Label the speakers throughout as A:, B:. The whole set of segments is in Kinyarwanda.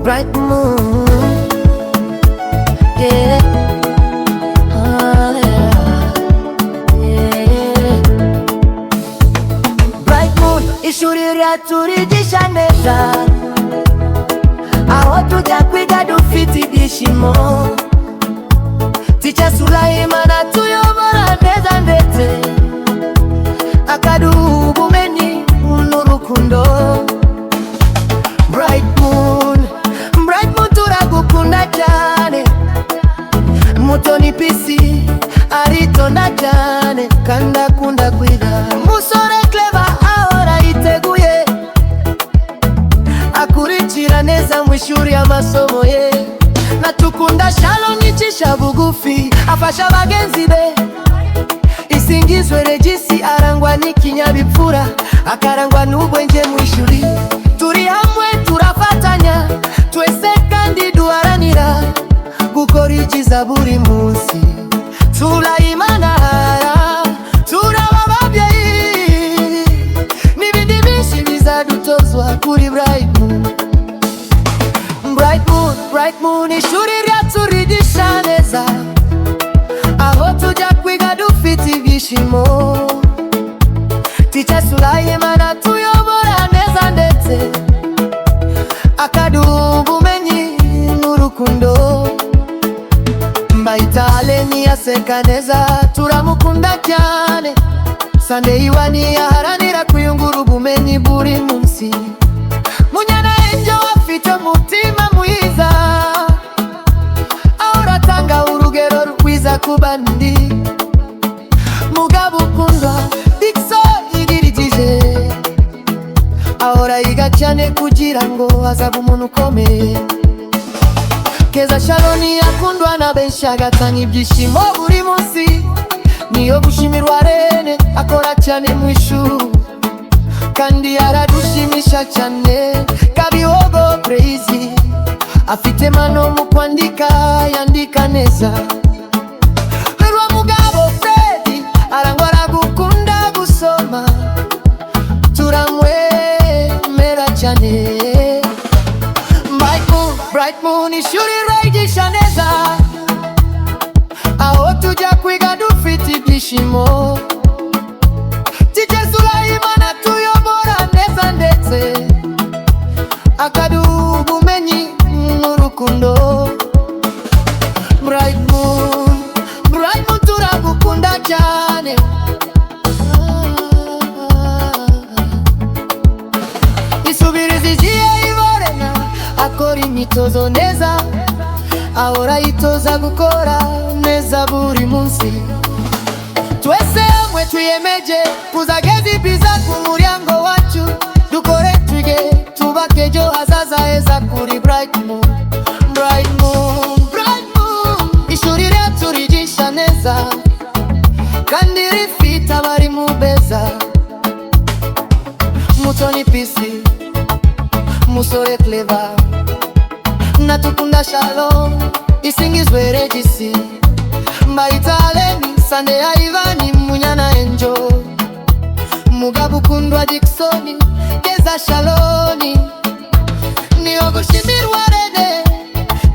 A: Bright moon, yeah. Bright moon, ishuri ryaturidisha neza, aho tujya kwiga dufite ibyishimo. Teacher Sulaimana tuyobora neza ndetse akaduha ubumenyi n'urukundo. Bright moon turagukunda cyane. Mutoni Peace aritonda cyane kandi akunda kwiga. Musore Clever ahora yiteguye, akurikira neza mu ishuri amasomo ye. Natukunda Shalom yicisha bugufi, afasha bagenzi be. Isingizwe Regisi arangwa n'ikinyabipfura, akarangwa n'ubwenge mu ishuri. Turi hamwe turafatanya, twese kandi duharanira gukora ikiza buri munsi. Sulaimana turaba ababyeyi, n'ibindi byinshi bizadutozwa kuri Bright moon. Bright moon, ishuri ryaturidisha neza, aho tujya kwiga dufite ibyishimo. Teacher Sulaimana tuyobora neza ndetse akaduha ubumenyi n'urukundo. Mbayitale ntiyaseka neza, turamukunda cyane. Sunday Iwani yaharanira kuyungura ubumenyi buri munsi. Munyana Angel afite umutima mwiza, ahora atanga urugero rwiza ku bandi. Mugabo ukundwa Dickson Igirigije, ahora yiga cyane kugira ngo azabe umuntu ukomeye. Keza Shalom yakundwa na benshi, agatanga ibyishimo buri munsi. Niyo gushimirwa Rene, akora cyane mu ishuri kandi yaradushimisha cyane. Kabihogo Praise afite mano mu kwandika, yandika neza. Mugabo Fred arangwa aragukunda gusoma, turamwemera cyane. Bright moon, ishuri ryigisha neza, aho tujya kwiga dufite ibyishimo. Teacher Sulaimana tuyobora neza ndetse akaduha ubumenyi n'urukundo. Bright moon turagukunda cyane. Isubiriza igihe iborena, akora imyitozo neza, ahora yitoza gukora neza buri munsi. Twese hamwe twiyemeje kuzageza ibiza ku muryango wacu. Dukore twige tubake ejo hazaza heza kuri Bright moon. Ishuri ryaturigisha neza kandi rifite abari mu beza. Mutoni Peace, Musore Clever, natukunda Shalom, isingizwe Regisi. Mbayitale ni Sunday Iwani, Munyana Angel, Mugabo ukundwa Dickson, Keza Shalom, niyo gushimirwa Rene,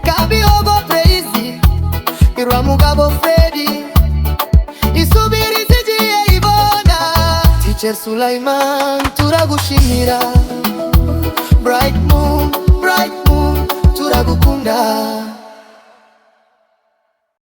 A: Kabihogo Praise, irwa Mugabo Freddy, isubiriza igihe ibona. Teacher Sulaiman turagushimira. Bright moon turagukunda.